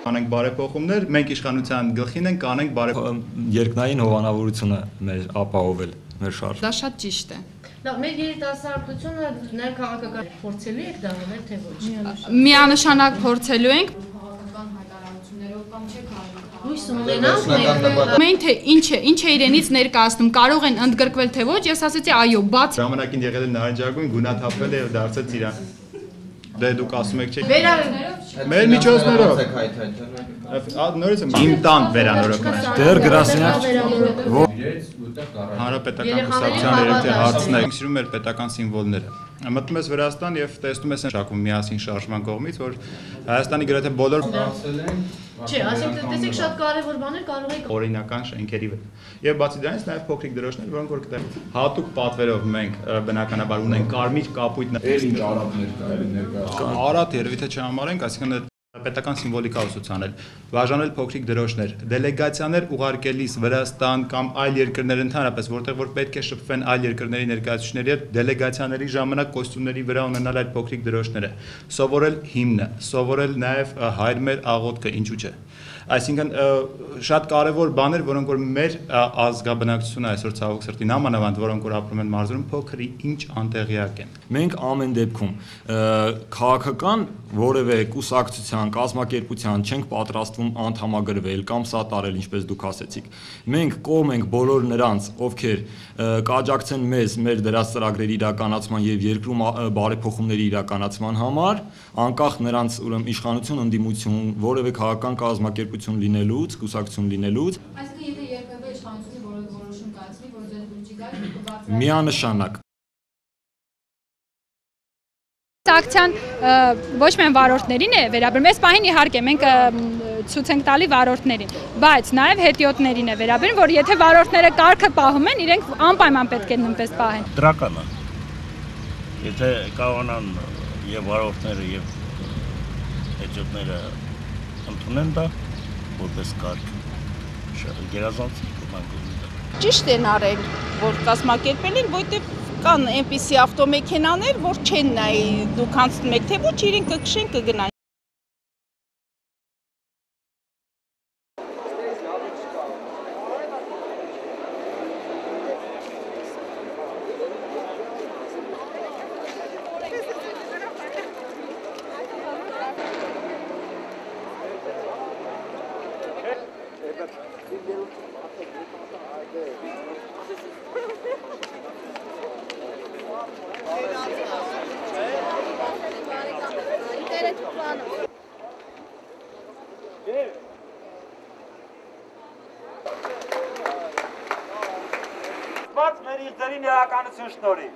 Կանենք բարեփոխումներ, մենք իշխանության գլխին ենք, կանենք երկնային հովանավորությունը մեր ապահովել, մեր շարժ։ Դա շատ ճիշտ է։ Լավ, մեր երիտասարդությունը ներքաղաքական փորձելու եք դառնել, թե ոչ։ Միանշանակ փորձելու ենք։ Քաղաքական հայտարարություններով կամ չեք հույս ունենանք մենք թե ինչ է իրենից ներկայացնում, կարող են ընդգրկվել թե ոչ, ես ասացի այո, բաց։ Ժամանակին եղել է նարնջագույն, գունաթափվել է եւ դարձել ծիրան։ Դե դուք ասում եք չէ։ Մեր միջոցներով։ Նորից իմ տան վերանորոգման։ Դեռ գրասենյակ Հանրապետական կուսակցության երեքտի հարցն է։ Սիրում էր պետական սիմվոլները։ Մտնում ես Վրաստան եւ տեսնում ես շարքում միասին շարժման կողմից, որ Հայաստանի գրեթե բոլոր Չէ, ասենք տեսեք շատ կարևոր բաներ կարող եք օրինական շենքերի վրա։ Եվ բացի դրանից նաեւ փոքրիկ դրոշներ, որոնք որ կտեղ հատուկ պատվերով մենք բնականաբար ունենք կարմիր կապույտ Արատ երևի թե չհամարենք, այսինքն պետական սիմվոլիկա ուսուցանել, բաժանել փոքրիկ դրոշներ, դելեգացիաներ ուղարկելիս Վրաստան կամ այլ երկրներ ընդհանրապես, որտեղ որ պետք է շփվեն այլ երկրների ներկայացուցիչների հետ, դելեգացիաների ժամանակ կոստյումների վրա ունենալ այդ փոքրիկ դրոշները, սովորել հիմնը, սովորել նաև հայր մեր աղոթքը, ինչու՞ չէ։ Այսինքն շատ կարևոր բաներ, որոնք որ մեր ազգաբնակչությունը այսօր ցավոք սրտի նամանավանդ, որոնք որ ապրում են մարզերում, փոքրի ինչ անտեղյակ են։ Մենք ամեն դեպքում քաղաքական որևէ կուսակցության, կազմակերպության չենք պատրաստվում անդամագրվել կամ սատարել, ինչպես դուք ասեցիք։ Մենք կողմ ենք բոլոր նրանց, ովքեր կաջակցեն մեզ մեր դրած ծրագրերի իրականացման եւ երկրում բարեփոխումների իրականացման համար, անկախ նրանց ուրեմն իշխանություն, ընդդիմություն, որևէ քաղաքական կազմակերպություն լինելուց, կուսակցություն լինելուց։ Այսինքն եթե երբևէ իշխանությունը որոշում կայացնի, որ ձեր բյուջի գալի, միանշանակ Ակցիան ոչ միայն վարորդներին է վերաբերում, այս պահին իհարկե մենք ցույց ենք տալի վարորդներին, բայց նաև հետիոտներին է վերաբերում, որ եթե վարորդները կարգը պահում են, իրենք անպայման պետք է նույնպես պահեն։ Դրական է։ Եթե կարողանան եւ վարորդները եւ հետիոտները ընդունեն դա, որպես կարգ, գերազանցի կողմից։ Ճիշտ են արել, որ կազմակերպել են, որտեղ կան այնպիսի ավտոմեքենաներ, որ չեն նայի դուք անցնում եք, թե ոչ իրենք կքշեն կգնան։ Բայց մեր իրձերին իրականություն շնորհի։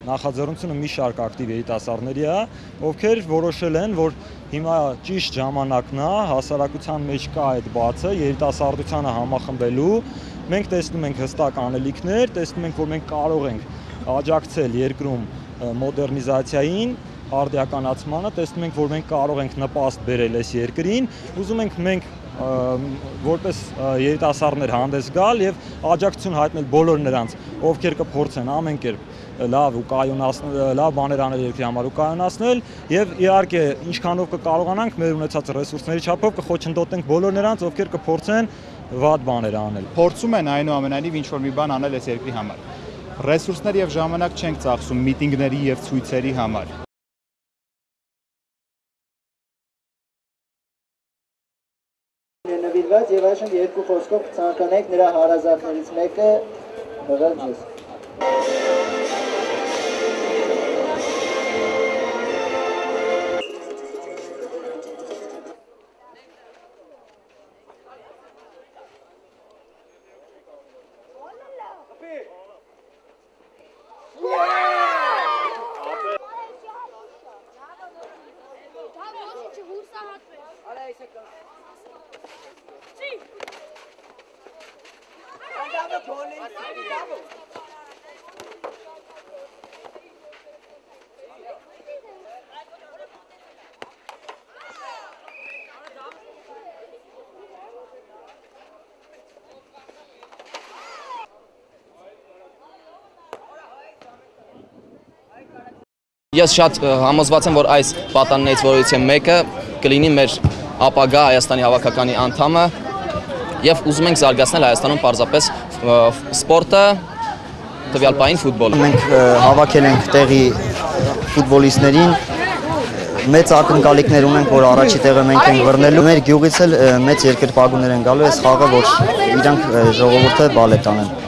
Նախաձեռնությունը մի շարք ակտիվ երիտասարդների է, ովքեր որոշել են, որ հիմա ճիշտ ժամանակն է, հասարակության մեջ կա այդ բացը, երիտասարդությանը համախմբելու, մենք տեսնում ենք հստակ անելիքներ, տեսնում ենք, որ մենք կարող ենք աջակցել երկրում մոդեռնիզացիային, արդիականացմանը, տեսնում ենք, որ մենք կարող ենք նպաստ բերել այս երկրին, ուզում ենք մենք որպես երիտասարդներ հանդես գալ եւ աջակցություն հայտնել բոլոր նրանց, ովքեր կփորձեն ամեն կերպ լավ ու կայունացնել, լավ բաներ անել երկրի համար ու կայունացնել եւ իհարկե ինչքանով կկարողանանք մեր ունեցած ռեսուրսների չափով կխոչընդոտենք բոլոր նրանց, ովքեր կփորձեն վատ բաներ անել։ Փորձում են այնուամենայնիվ ինչ որ մի բան անել այս երկրի համար։ Ռեսուրսներ եւ ժամանակ չենք ծախսում միտինգների եւ ցույցերի համար։ Նվիրված եւ այժմ երկու խոսքով ցանկանենք նրա հարազատներից մեկը Հղանջես։ Ես շատ համոզված եմ, որ այս պատաններից որից է մեկը կլինի մեր ապագա Հայաստանի հավաքականի անդամը եւ ուզում ենք զարգացնել Հայաստանում պարզապես սպորտը, տվյալ պահին ֆուտբոլը։ Մենք հավաքել ենք տեղի ֆուտբոլիստներին, մեծ ակնկալիքներ ունենք, որ առաջի տեղը մենք ենք բռնելու։ Մեր գյուղից էլ մեծ երկրպագուներ են գալու այս խաղը, որ իրանք ժողովուրդը բալ է տանեն։